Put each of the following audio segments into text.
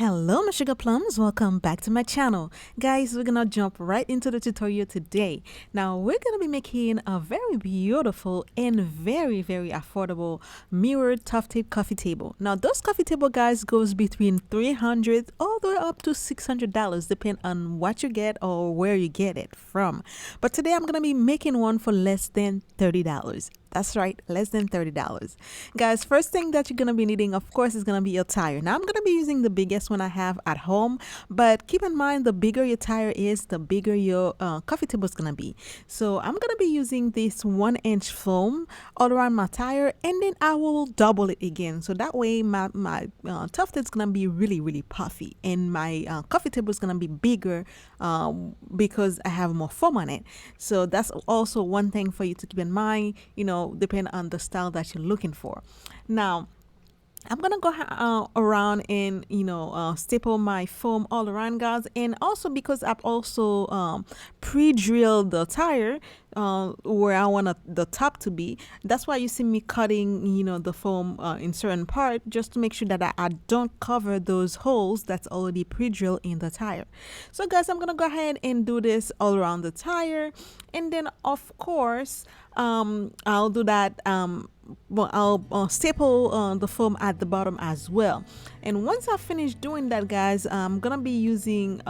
Hello my sugar plums, welcome back to my channel. Guys, we're gonna jump right into the tutorial today. Now we're gonna be making a very beautiful and very affordable mirrored tufted coffee table. Now those coffee table guys goes between $300 all the way up to $600 depending on what you get or where you get it from. But today I'm gonna be making one for less than $30. That's right, less than $30. Guys, first thing that you're going to be needing, of course, is going to be your tire. Now, I'm going to be using the biggest one I have at home, but keep in mind, the bigger your tire is, the bigger your coffee table is going to be. So I'm going to be using this 1-inch foam all around my tire, and then I will double it again. So that way, my tufted is going to be really puffy, and my coffee table is going to be bigger because I have more foam on it. So that's also one thing for you to keep in mind, you know, depend on the style that you're looking for. Now I'm gonna go around and staple my foam all around, guys, and also because I've also pre-drilled the tire where I want the top to be. That's why you see me cutting the foam in certain part, just to make sure that I don't cover those holes that's already pre-drilled in the tire. So guys, I'm gonna go ahead and do this all around the tire, and then of course I'll do that I'll staple the foam at the bottom as well. And once I finish doing that, guys, I'm gonna be using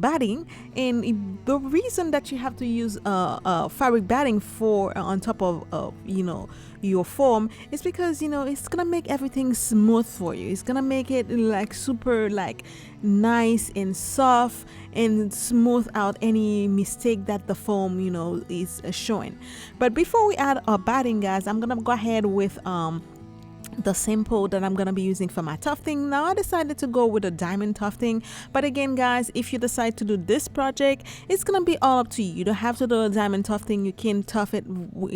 batting, and the reason that you have to use fabric batting for on top of your foam is because it's gonna make everything smooth for you. It's gonna make it like super nice and soft and smooth out any mistake that the foam is showing. But before we add our batting, guys, I'm gonna go ahead with the sample that I'm gonna be using for my tufting. Now I decided to go with a diamond tufting, but again guys, if you decide to do this project, it's gonna be all up to you. You don't have to do a diamond tufting. You can tuff it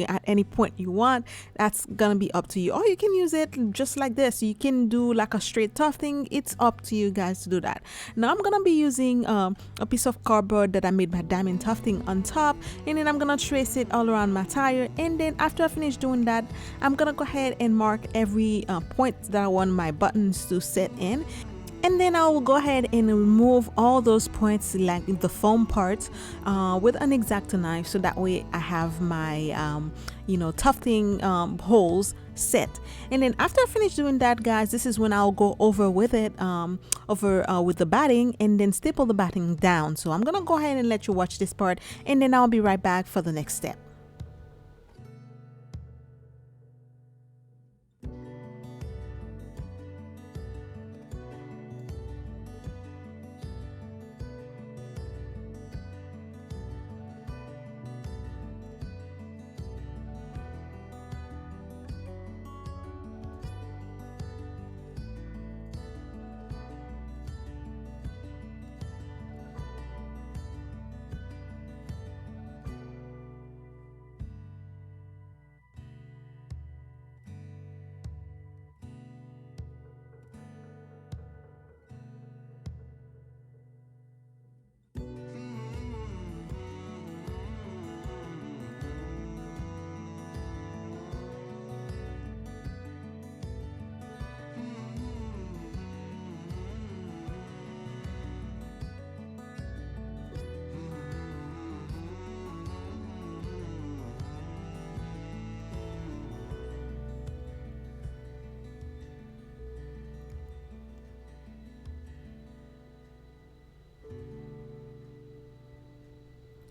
at any point you want. That's gonna be up to you, or you can use it just like this. You can do like a straight tufting. It's up to you guys to do that. Now I'm gonna be using a piece of cardboard that I made my diamond tufting on top, and then I'm gonna trace it all around my tire, and then after I finish doing that, I'm gonna go ahead and mark every point that I want my buttons to set in, and then I will go ahead and remove all those points, like the foam parts, with an X-Acto knife, so that way I have my tufting holes set. And then after I finish doing that, guys, this is when I'll go over with it with the batting, and then staple the batting down. So I'm gonna go ahead and let you watch this part, and then I'll be right back for the next step.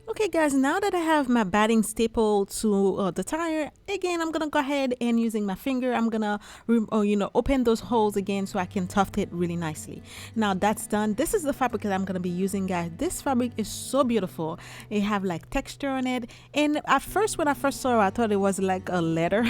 Okay guys, now that I have my batting stapled to the tire, again I'm gonna go ahead and using my finger, I'm gonna open those holes again so I can tuft it really nicely. Now that's done. This is the fabric that I'm gonna be using, guys. This fabric is so beautiful. It have like texture on it, and at first when I first saw it, I thought it was like a leather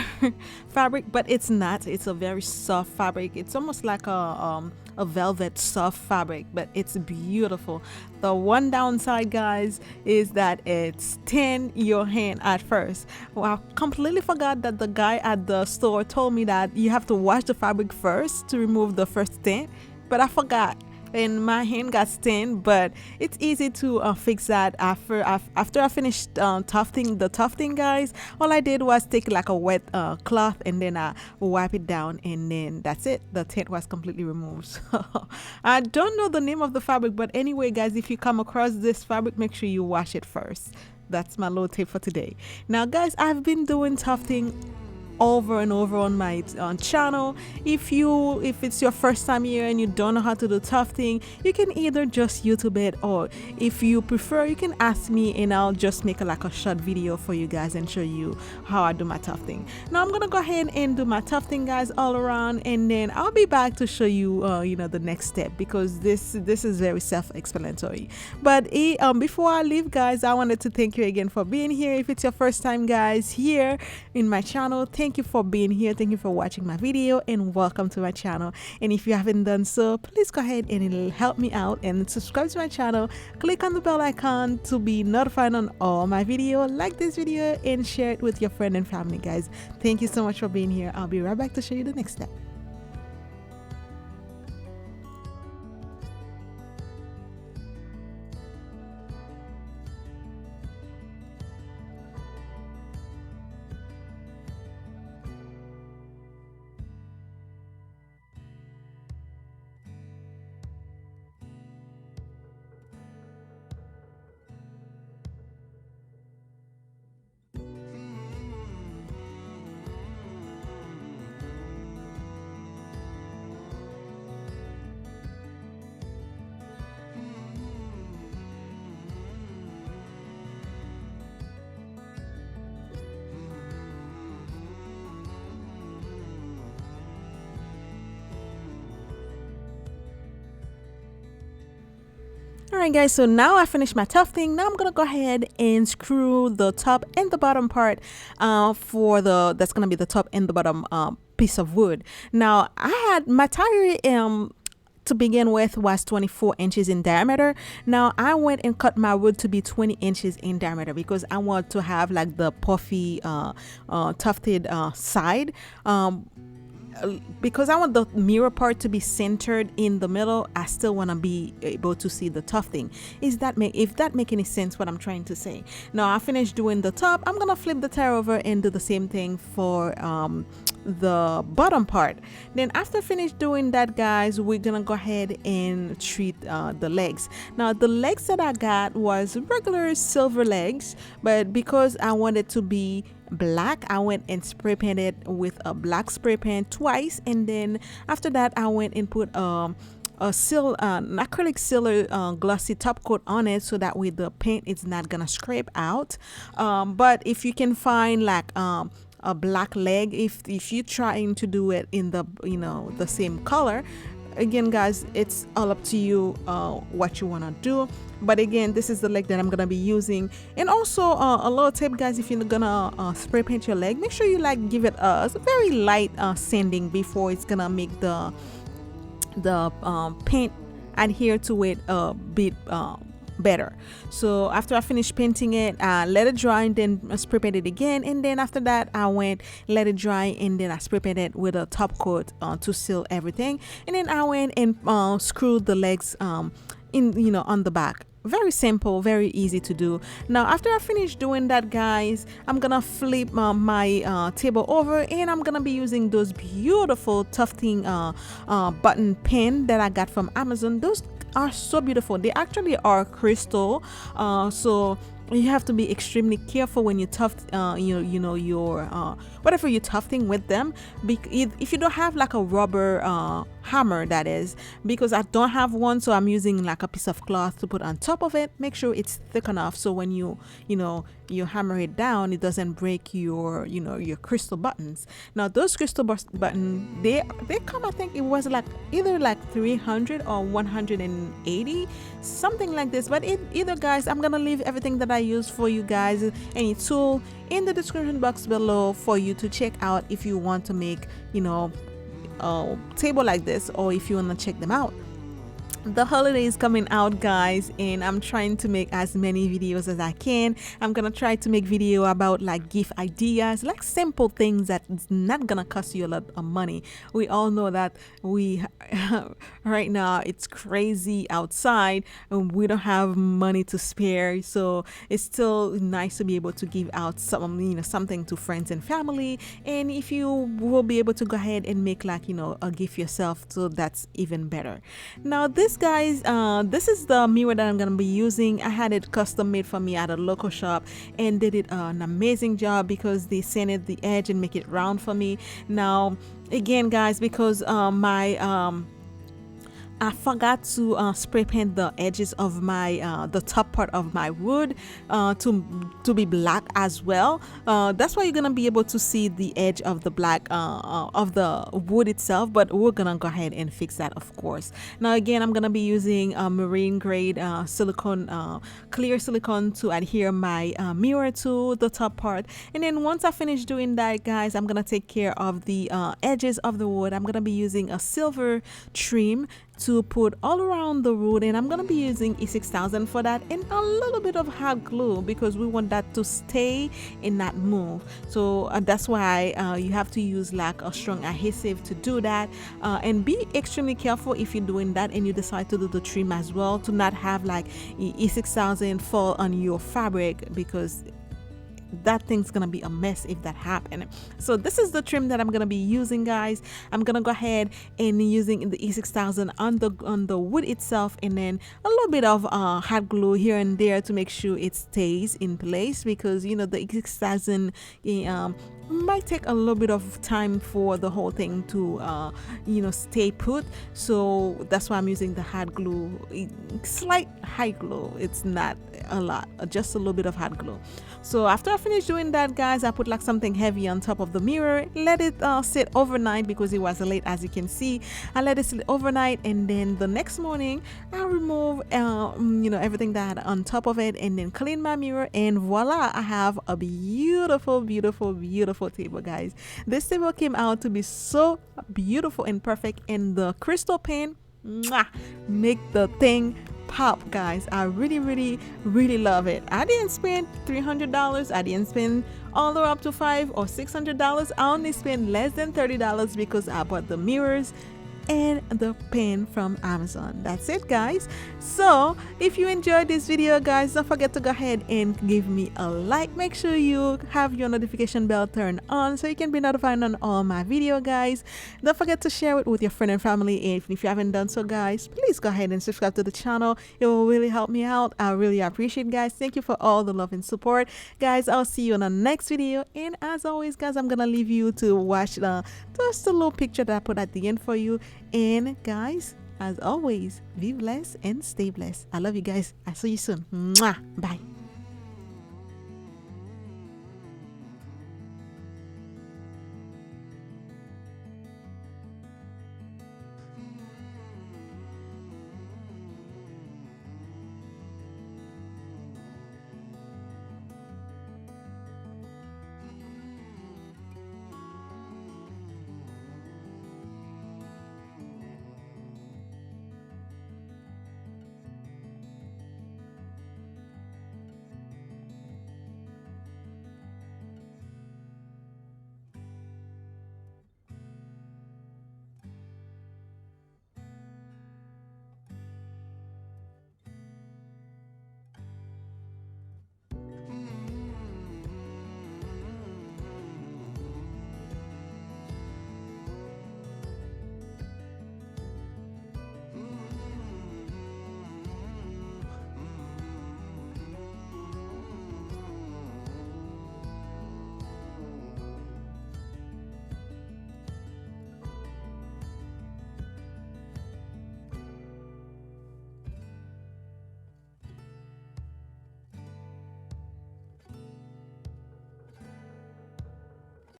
fabric, but it's not. It's a very soft fabric. It's almost like a velvet soft fabric, but it's beautiful. The one downside, guys, is that it's thin your hand at first. Well, I completely forgot that the guy at the store told me that you have to wash the fabric first to remove the first tint, but I forgot. and my hand got stained, but it's easy to fix that after I finished tufting, guys. All I did was take like a wet cloth and then I wipe it down, and then that's it. The tint was completely removed. So I don't know the name of the fabric, but anyway, guys, if you come across this fabric, make sure you wash it first. That's my little tip for today. Now, guys, I've been doing tufting over and over on my channel. If it's your first time here and you don't know how to do tufting, you can either just YouTube it, or if you prefer, you can ask me and I'll just make like a short video for you guys and show you how I do my tufting. Now I'm gonna go ahead and do my tufting, guys, all around, and then I'll be back to show you the next step, because this is very self-explanatory. But before I leave, guys, I wanted to thank you again for being here. If it's your first time, guys, here in my channel, thank you for being here. Thank you for watching my video, and welcome to my channel. And if you haven't done so, please go ahead and it'll help me out and subscribe to my channel. Click on the bell icon to be notified on all my video. Like this video and share it with your friend and family, guys. Thank you so much for being here. I'll be right back to show you the next step. Alright, guys, so now I finished my tufting. Now I'm gonna go ahead and screw the top and the bottom part that's gonna be the top and the bottom piece of wood. Now I had my tire to begin with was 24 inches in diameter. Now I went and cut my wood to be 20 inches in diameter because I want to have like the puffy tufted side. Because I want the mirror part to be centered in the middle, I still want to be able to see the tufting. If that make any sense what I'm trying to say? Now I finished doing the top. I'm gonna flip the tire over and do the same thing for the bottom part. Then after finished doing that, guys, we're gonna go ahead and treat the legs. Now the legs that I got was regular silver legs, but because I wanted to be black, I went and spray painted with a black spray paint twice, and then after that I went and put an acrylic sealer glossy top coat on it, so that way the paint is not gonna scrape out. But if you can find like a black leg, if you're trying to do it in the the same color, again, guys, it's all up to you what you want to do. But again, this is the leg that I'm gonna be using. And also a little tip, guys, if you're gonna spray paint your leg, make sure you like give it a very light sanding before it's gonna make the paint adhere to it a bit better. So after I finished painting it, let it dry and then spray paint it again, and then after that I went let it dry and then I spray painted with a top coat to seal everything, and then I went and screwed the legs in on the back. Very simple, very easy to do. Now after I finish doing that, guys, I'm gonna flip my table over, and I'm gonna be using those beautiful tufting button pin that I got from Amazon. Those are so beautiful. They actually are crystal, so you have to be extremely careful when you tuft your whatever you're tufting with them. If you don't have like a rubber hammer, that is, because I don't have one, so I'm using like a piece of cloth to put on top of it. Make sure it's thick enough so when you hammer it down, it doesn't break your your crystal buttons. Now those crystal buttons, they come, I think it was like either like 300 or 180, something like this. But either, guys, I'm gonna leave everything that I use for you guys, any tool, in the description box below for you to check out if you want to make a table like this, or if you want to check them out. The holiday is coming out, guys, and I'm trying to make as many videos as I can. I'm gonna try to make video about like gift ideas, like simple things that's not gonna cost you a lot of money. We all know that we right now it's crazy outside and we don't have money to spare, so it's still nice to be able to give out some, something to friends and family. And if you will be able to go ahead and make like, a gift yourself, so that's even better. Now this, guys, this is the mirror that I'm gonna be using. I had it custom made for me at a local shop and they did an amazing job because they sanded the edge and make it round for me. Now again, guys, because I forgot to spray paint the edges of my the top part of my wood to be black as well. That's why you're gonna be able to see the edge of the black of the wood itself, but we're gonna go ahead and fix that, of course. Now again, I'm gonna be using marine grade silicone, clear silicone, to adhere my mirror to the top part. And then once I finish doing that, guys, I'm gonna take care of the edges of the wood. I'm gonna be using a silver trim to put all around the wood, and I'm gonna be using E6000 for that, and a little bit of hot glue because we want that to stay and not move. So that's why you have to use like a strong adhesive to do that, and be extremely careful if you're doing that and you decide to do the trim as well, to not have like E6000 fall on your fabric, because that thing's gonna be a mess if that happened. So this is the trim that I'm gonna be using, guys. I'm gonna go ahead and using the E6000 on the wood itself, and then a little bit of hot glue here and there to make sure it stays in place, because the E6000 might take a little bit of time for the whole thing to stay put. So that's why I'm using the hot glue, slight hot glue. It's not a lot, just a little bit of hot glue. So after I finish doing that, guys, I put like something heavy on top of the mirror, let it sit overnight because it was late, as you can see. I let it sit overnight, and then the next morning I remove everything that I had on top of it, and then clean my mirror, and voila, I have a beautiful, beautiful, beautiful table, guys. This table came out to be so beautiful and perfect, and the crystal paint, make the thing pop, guys. I really, really, really love it. I didn't spend $300. I didn't spend all the way up to $500 or $600. I only spent less than $30 because I bought the mirrors and the pen from Amazon. That's it, guys. So if you enjoyed this video, guys, don't forget to go ahead and give me a like. Make sure you have your notification bell turned on so you can be notified on all my video, guys. Don't forget to share it with your friend and family, and if you haven't done so, guys, please go ahead and subscribe to the channel. It will really help me out. I really appreciate it, guys. Thank you for all the love and support, guys. I'll see you in the next video, and as always, guys, I'm gonna leave you to watch just a little picture that I put at the end for you. And guys, as always, be blessed and stay blessed. I love you guys. I'll see you soon. Mwah. Bye.